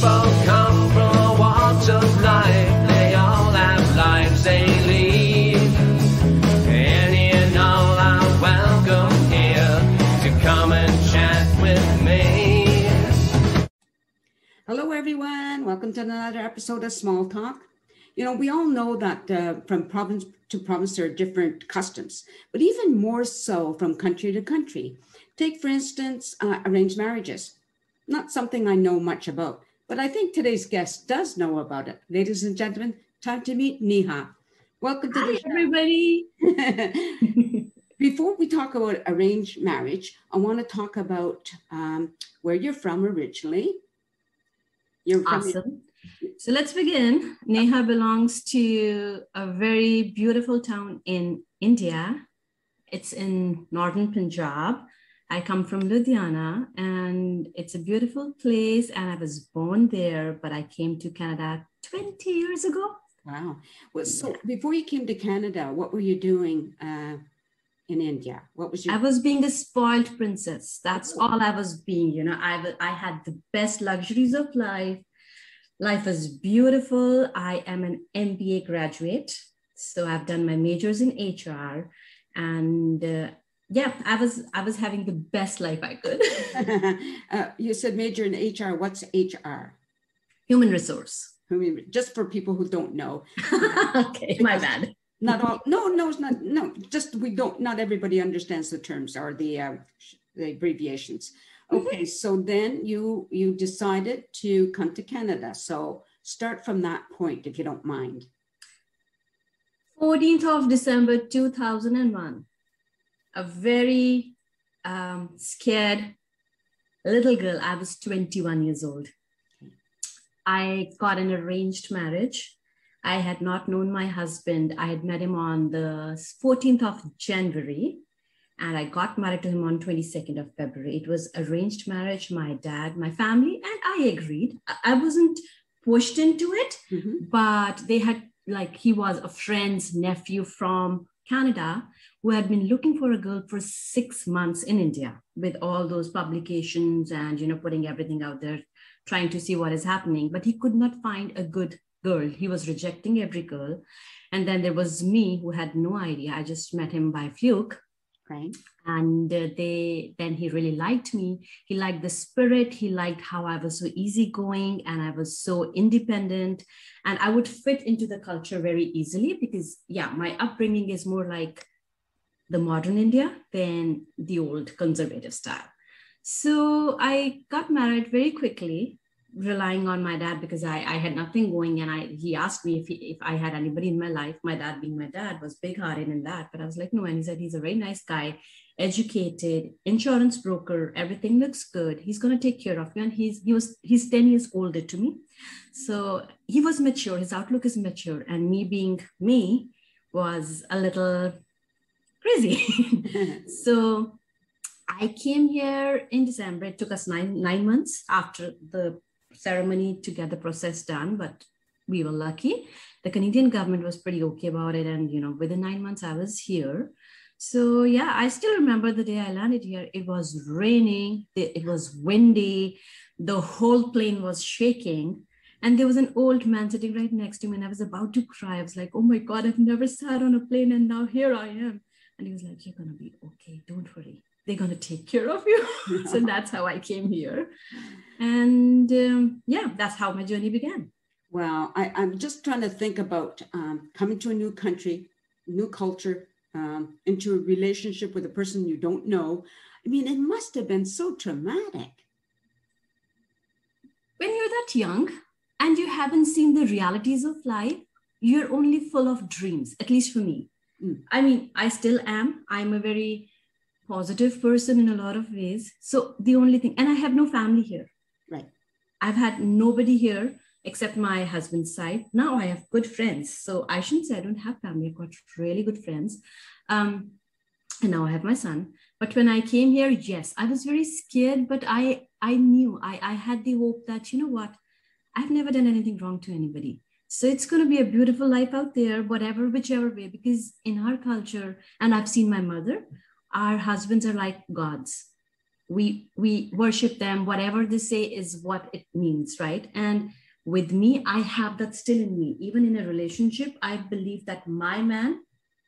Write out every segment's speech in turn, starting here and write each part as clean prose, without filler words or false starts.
People come from all walks of life. They all have lives they lead. Any and all are welcome here to come and chat with me. Hello, everyone. Welcome to another episode of Small Talk. You know, we all know that from province to province, there are different customs, but even more so from country to country. Take, for instance, arranged marriages. Not something I know much about, but I think today's guest does know about it. Ladies and gentlemen, time to meet Neha. Welcome to the show. Everybody. Before we talk about arranged marriage, I want to talk about where you're from originally. You're from Awesome. So let's begin. Neha belongs to a very beautiful town in India. It's in northern Punjab. I come from Ludhiana, and it's a beautiful place, and I was born there, but I came to Canada 20 years ago. Wow. Well, so before you came to Canada, what were you doing in India? What was your... I was being a spoiled princess. That's all I was being. You know, I had the best luxuries of life. Life was beautiful. I am an MBA graduate, so I've done my majors in HR, and I was having the best life I could. You said major in HR. What's HR? Human resource. Just for people who don't know. Okay, my bad. Not all. No, it's not. No, just we don't. Not everybody understands the terms or the abbreviations. Okay, so then you decided to come to Canada. So start from that point, if you don't mind. 14th of December, 2001. A very scared little girl. I was 21 years old. I got an arranged marriage. I had not known my husband. I had met him on the 14th of January. And I got married to him on 22nd of February. It was arranged marriage, my dad, my family, and I agreed. I wasn't pushed into it, but they had, like, he was a friend's nephew from Canada who had been looking for a girl for 6 months in India with all those publications and, you know, putting everything out there, trying to see what is happening. But he could not find a good girl. He was rejecting every girl. And then there was me who had no idea. I just met him by fluke. Right. And then he really liked me. He liked the spirit. He liked how I was so easygoing and I was so independent, and I would fit into the culture very easily because, my upbringing is more like the modern India than the old conservative style. So I got married very quickly, relying on my dad because I had nothing going, and he asked me if I had anybody in my life. My dad, being my dad, was big-hearted in that, but I was like, no. And he said, he's a very nice guy, educated, insurance broker, everything looks good, he's going to take care of you. And he's 10 years older to me, so he was mature, his outlook is mature, and me being me was a little crazy. So I came here in December. It took us nine months after the ceremony to get the process done, but we were lucky. The Canadian government was pretty okay about it, and within 9 months I was here. So I still remember the day I landed here. It was raining, it was windy, the whole plane was shaking, and there was an old man sitting right next to me, and I was about to cry. I was like, oh my God, I've never sat on a plane, and now here I am. And he was like, you're gonna be okay, don't worry, they're going to take care of you. So that's how I came here. And that's how my journey began. Well, I'm just trying to think about coming to a new country, new culture, into a relationship with a person you don't know. I mean, it must have been so traumatic. When you're that young and you haven't seen the realities of life, you're only full of dreams, at least for me. I mean, I still am. I'm a very positive person in a lot of ways. So the only thing, and I have no family here. Right. I've had nobody here except my husband's side. Now I have good friends. So I shouldn't say I don't have family. I've got really good friends. And now I have my son. But when I came here, yes, I was very scared, but I knew, I had the hope that, you know what, I've never done anything wrong to anybody. So it's going to be a beautiful life out there, whichever way, because in our culture, and I've seen my mother, our husbands are like gods. we worship them. Whatever they say is what it means, right? And with me, I have that still in me. Even in a relationship, I believe that my man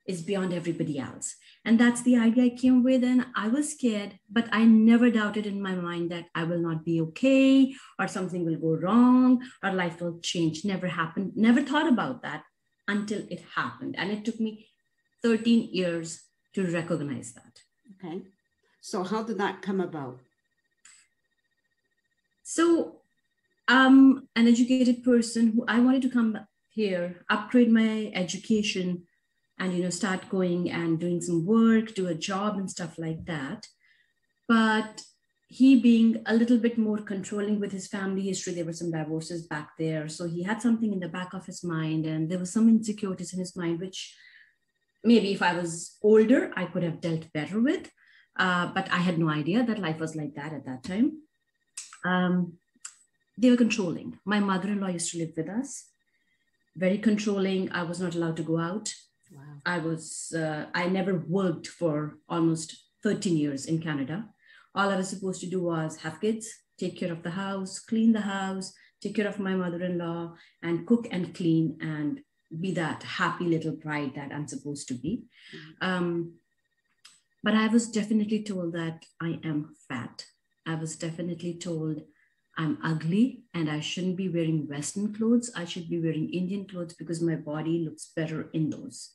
is beyond everybody else. And that's the idea I came with. And I was scared, but I never doubted in my mind that I will not be okay, or something will go wrong, or life will change. Never happened. Never thought about that until it happened. And it took me 13 years to recognize that. Okay. So how did that come about? So I'm an educated person who I wanted to come here, upgrade my education, and start going and doing some work, do a job and stuff like that. But he being a little bit more controlling with his family history, there were some divorces back there. So he had something in the back of his mind, and there was some insecurities in his mind, which maybe if I was older, I could have dealt better with. But I had no idea that life was like that at that time. They were controlling. My mother-in-law used to live with us, very controlling. I was not allowed to go out. Wow. I never worked for almost 13 years in Canada. All I was supposed to do was have kids, take care of the house, clean the house, take care of my mother-in-law, and cook and clean, and be that happy little bride that I'm supposed to be. But I was definitely told that I am fat. I was definitely told I'm ugly and I shouldn't be wearing Western clothes. I should be wearing Indian clothes because my body looks better in those.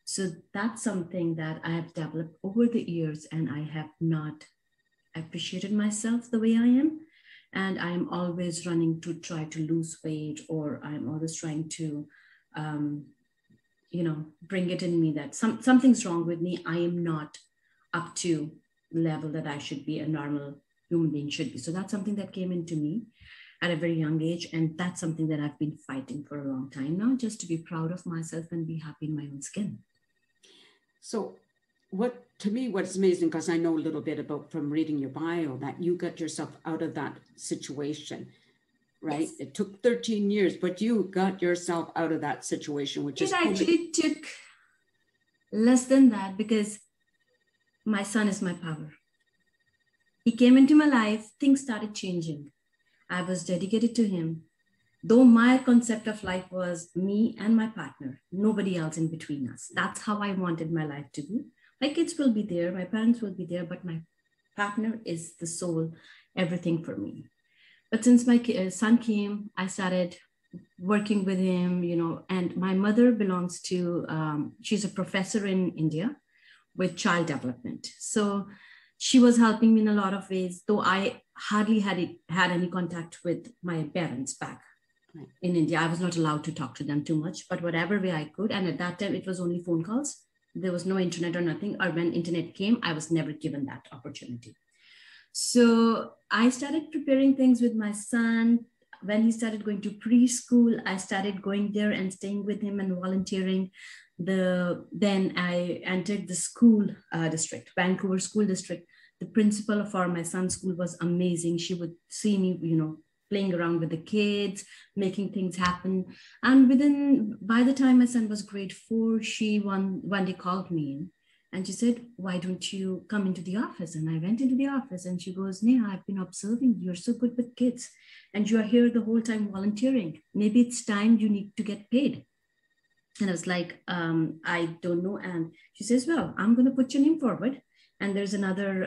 So that's something that I have developed over the years, and I have not appreciated myself the way I am. And I'm always running to try to lose weight, or I'm always trying to, bring it in me that something's wrong with me. I am not up to the level that I should be, a normal human being should be. So that's something that came into me at a very young age. And that's something that I've been fighting for a long time now, just to be proud of myself and be happy in my own skin. So what's amazing, because I know a little bit about from reading your bio, that you got yourself out of that situation, right? Yes. It took 13 years, but you got yourself out of that situation, which is... It actually took less than that, because my son is my power. He came into my life, things started changing. I was dedicated to him. Though my concept of life was me and my partner, nobody else in between us. That's how I wanted my life to be. My kids will be there, my parents will be there, but my partner is the soul, everything for me. But since my son came, I started working with him, and my mother belongs to, she's a professor in India with child development. So she was helping me in a lot of ways, though I hardly had any contact with my parents back in India. I was not allowed to talk to them too much, but whatever way I could. And at that time, it was only phone calls. There was no internet or nothing. Or when internet came, I was never given that opportunity. So I started preparing things with my son. When he started going to preschool, I started going there and staying with him and volunteering. Then I entered the school district, Vancouver School District. The principal for my son's school was amazing. She would see me, playing around with the kids, making things happen. And by the time my son was grade 4, she one day called me in and she said, "Why don't you come into the office?" And I went into the office and she goes, "Neha, I've been observing you're so good with kids and you are here the whole time volunteering. Maybe it's time you need to get paid." And I was like, I don't know. And she says, "Well, I'm going to put your name forward." And there's another,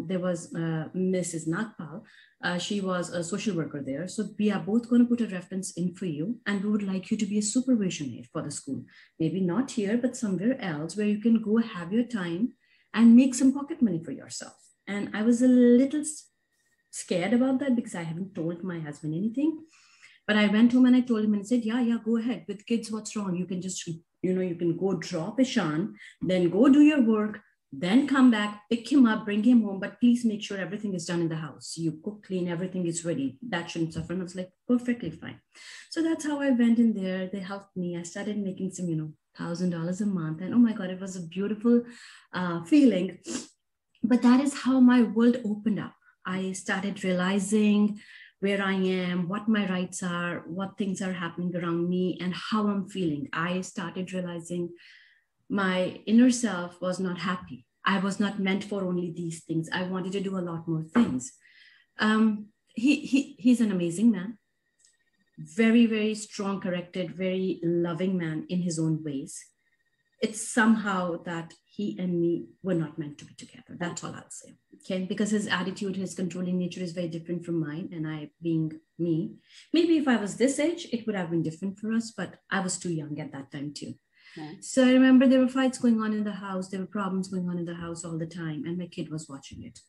there was Mrs. Nagpal. She was a social worker there. So we are both going to put a reference in for you. And we would like you to be a supervision aide for the school. Maybe not here, but somewhere else where you can go have your time and make some pocket money for yourself. And I was a little scared about that because I haven't told my husband anything. But I went home and I told him and said, yeah, go ahead. With kids, what's wrong? You can just, you can go drop Ishan, then go do your work, then come back, pick him up, bring him home. But please make sure everything is done in the house. You cook, clean, everything is ready. That shouldn't suffer. And I was like, perfectly fine. So that's how I went in there. They helped me. I started making some, $1,000 a month. And oh my God, it was a beautiful feeling. But that is how my world opened up. I started realizing where I am, what my rights are, what things are happening around me, and how I'm feeling. I started realizing my inner self was not happy. I was not meant for only these things. I wanted to do a lot more things. He's an amazing man, very, very strong character, very loving man in his own ways. It's somehow that he and me were not meant to be together. That's all I'll say. Okay, because his attitude, his controlling nature is very different from mine, and I being me. Maybe if I was this age, it would have been different for us, but I was too young at that time too. Right. So I remember there were fights going on in the house. There were problems going on in the house all the time, and my kid was watching it.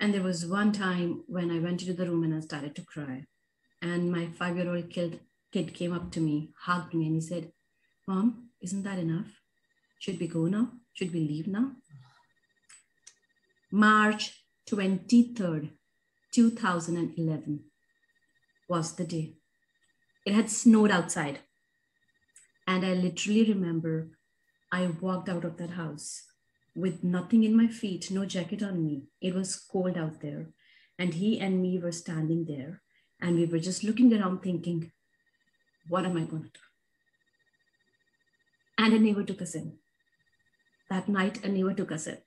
And there was one time when I went into the room and I started to cry. And my 5-year-old kid came up to me, hugged me, and he said, "Mom, isn't that enough? Should we go now? Should we leave now?" March 23rd, 2011 was the day. It had snowed outside. And I literally remember I walked out of that house with nothing in my feet, no jacket on me. It was cold out there. And he and me were standing there. And we were just looking around thinking, what am I going to do? And a neighbor took us in. That night, a neighbor took us in.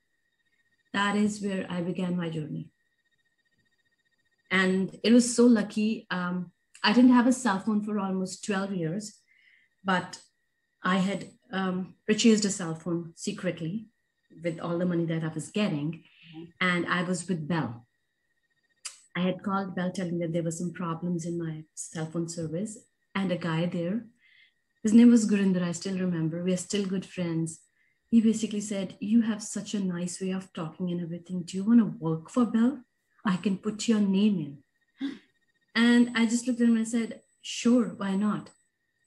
That is where I began my journey. And it was so lucky. I didn't have a cell phone for almost 12 years, but I had purchased a cell phone secretly with all the money that I was getting. And I was with Bell. I had called Bell telling that there were some problems in my cell phone service, and a guy there, his name was Gurinder, I still remember. We are still good friends. He basically said, "You have such a nice way of talking and everything. Do you want to work for Bell? I can put your name in." And I just looked at him and I said, "Sure, why not?"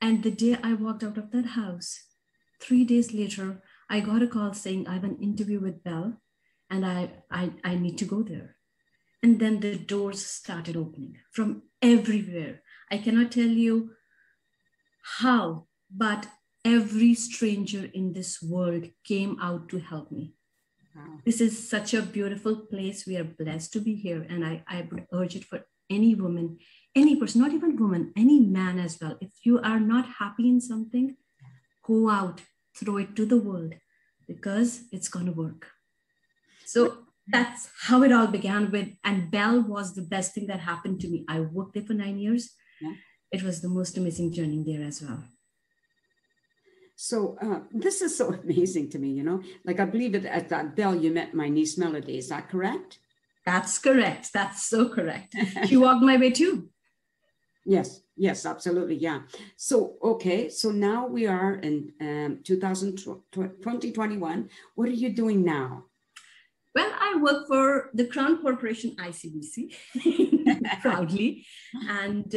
And the day I walked out of that house, 3 days later, I got a call saying I have an interview with Bell and I need to go there. And then the doors started opening from everywhere. I cannot tell you how, but every stranger in this world came out to help me. Wow. This is such a beautiful place. We are blessed to be here. And I would urge it for any woman, any person, not even woman, any man as well. If you are not happy in something, go out, throw it to the world, because it's going to work. So that's how it all began with. And Bell was the best thing that happened to me. I worked there for 9 years. Yeah. It was the most amazing journey there as well. So this is so amazing to me, you know, like I believe it at that Bell, you met my niece Melody. Is that correct? That's correct. That's so correct. She walked my way too. Yes, absolutely. Yeah. So, okay. So now we are in 2021. What are you doing now? Well, I work for the Crown Corporation ICBC proudly. And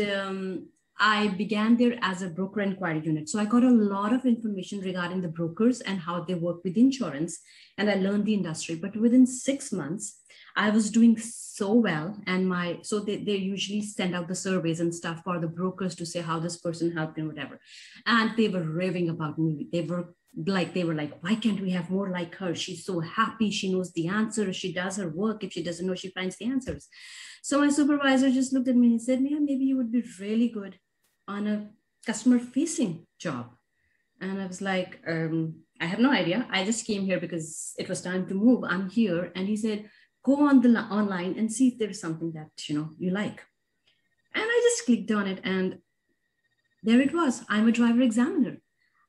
I began there as a broker inquiry unit. So I got a lot of information regarding the brokers and how they work with insurance. And I learned the industry. But within 6 months, I was doing so well. And they usually send out the surveys and stuff for the brokers to say how this person helped and whatever. And they were raving about me. They were like, why can't we have more like her? She's so happy. She knows the answer. She does her work. If she doesn't know, she finds the answers. So my supervisor just looked at me and he said, "Neha, maybe you would be really good on a customer facing job." And I was like, I have no idea. I just came here because it was time to move. I'm here. And he said, "Go on the online and see if there's something that, you like." And I just clicked on it and there it was. I'm a driver examiner.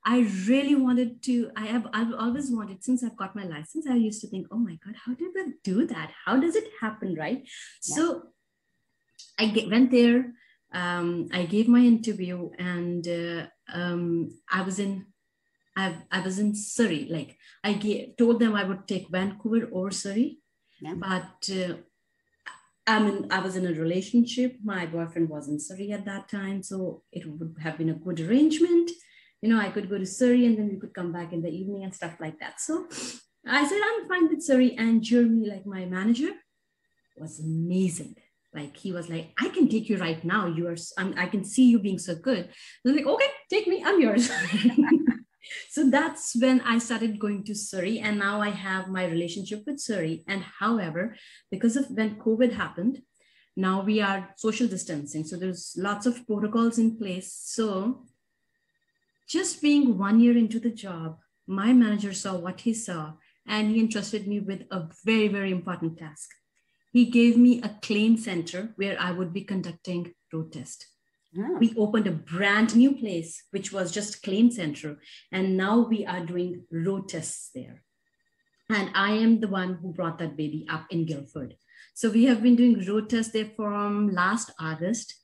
I really wanted to, I've always wanted, since I've got my license, I used to think, oh my God, how did I do that? How does it happen, right? Yeah. So I went there, I gave my interview and I was in Surrey. Like told them I would take Vancouver or Surrey, yeah. But I was in a relationship. My boyfriend was in Surrey at that time. So it would have been a good arrangement. I could go to Surrey and then we could come back in the evening and stuff like that. So I said, I'm fine with Surrey. And Jeremy, like my manager, was amazing. Like he was like, I can take you right now. I can see you being so good. I was like, okay, take me, I'm yours. So that's when I started going to Surrey. And now I have my relationship with Surrey. And however, because of when COVID happened, now we are social distancing. So there's lots of protocols in place. So just being 1 year into the job, my manager saw what he saw and he entrusted me with a very, very important task. He gave me a claim center where I would be conducting road test. Oh. We opened a brand new place, which was just claim center. And now we are doing road tests there. And I am the one who brought that baby up in Guildford. So we have been doing road tests there from last August.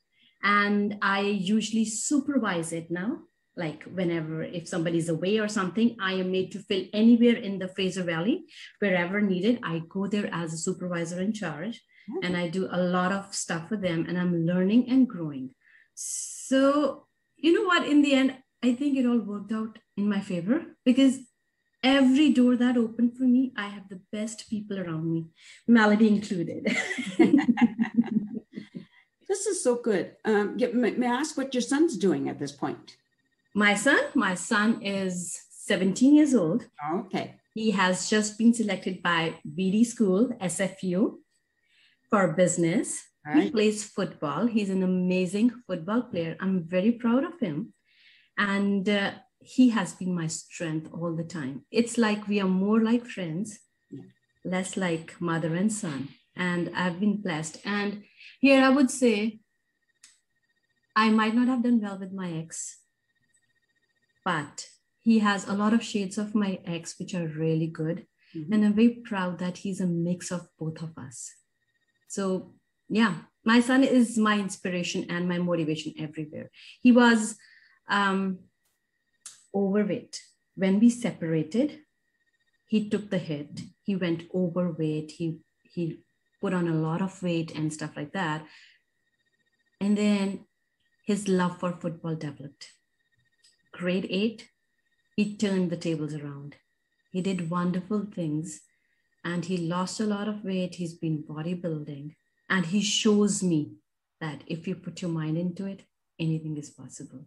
And I usually supervise it now. Like whenever, if somebody's away or something, I am made to fill anywhere in the Fraser Valley, wherever needed. I go there as a supervisor in charge, and I do a lot of stuff for them, and I'm learning and growing. So, you know what, in the end, I think it all worked out in my favor, because every door that opened for me, I have the best people around me, Melody included. This is so good. May I ask what your son's doing at this point? My son is 17 years old. Okay. He has just been selected by BD School, SFU, for business. Right. He plays football. He's an amazing football player. I'm very proud of him. And he has been my strength all the time. It's like we are more like friends, less like mother and son. And I've been blessed. And here I would say, I might not have done well with my ex, but he has a lot of shades of my ex, which are really good. Mm-hmm. And I'm very proud that he's a mix of both of us. So yeah, my son is my inspiration and my motivation everywhere. He was overweight. When we separated, he took the hit. He went overweight. He put on a lot of weight and stuff like that. And then his love for football developed. Grade 8, he turned the tables around. He did wonderful things, and he lost a lot of weight. He's been bodybuilding, and he shows me that if you put your mind into it, anything is possible.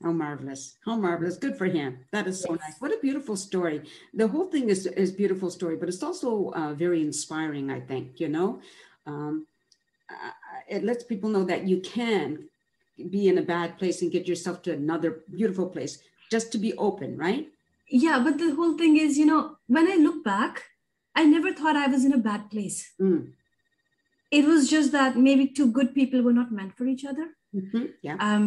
How marvelous. How marvelous. Good for him. That is so nice. What a beautiful story. The whole thing is beautiful story, but it's also very inspiring, I think, you know. It lets people know that you can be in a bad place and get yourself to another beautiful place, just to be open, right? Yeah, but the whole thing is, you know, when I look back, I never thought I was in a bad place. Mm. It was just that maybe two good people were not meant for each other. Mm-hmm. Yeah.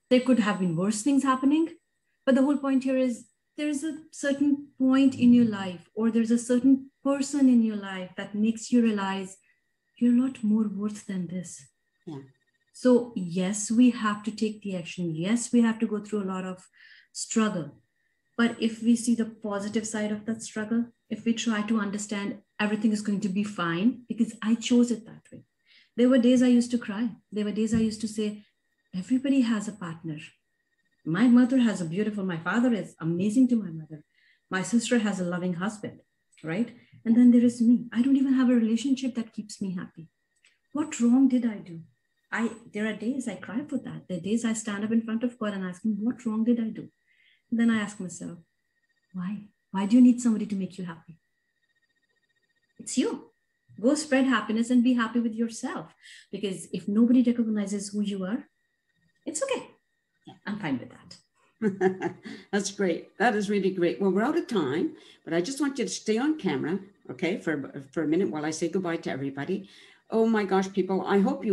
There could have been worse things happening. But the whole point here is there's a certain point in your life, or there's a certain person in your life that makes you realize you're a lot more worth than this. Yeah. So yes, we have to take the action. Yes, we have to go through a lot of struggle. But if we see the positive side of that struggle, if we try to understand everything is going to be fine, because I chose it that way. There were days I used to cry. There were days I used to say, everybody has a partner. My mother has my father is amazing to my mother. My sister has a loving husband, right? And then there is me. I don't even have a relationship that keeps me happy. What wrong did I do? There are days I cry for that. There are days I stand up in front of God and ask him, what wrong did I do? And then I ask myself, why? Why do you need somebody to make you happy? It's you. Go spread happiness and be happy with yourself. Because if nobody recognizes who you are, it's okay. I'm fine with that. That's great. That is really great. Well, we're out of time, but I just want you to stay on camera, okay, for a minute while I say goodbye to everybody. Oh my gosh, people, I hope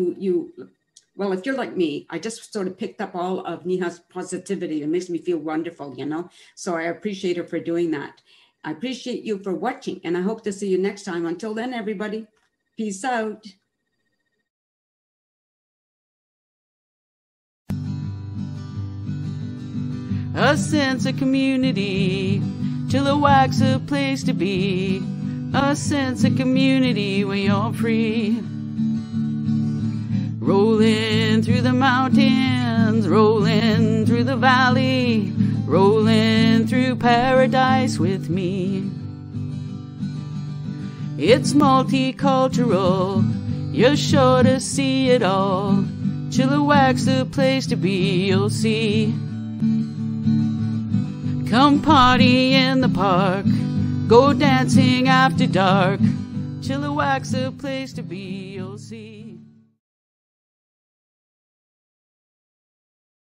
well, if you're like me, I just sort of picked up all of Neha's positivity. It makes me feel wonderful, you know, so I appreciate her for doing that. I appreciate you for watching, and I hope to see you next time. Until then, everybody, peace out. A sense of community, Chilliwack's a place to be. A sense of community where you're free. Rolling through the mountains, rolling through the valley, rolling through paradise with me. It's multicultural, you're sure to see it all. Chilliwack's a place to be, you'll see. Come party in the park, go dancing after dark. Chilliwack's a place to be, you'll see.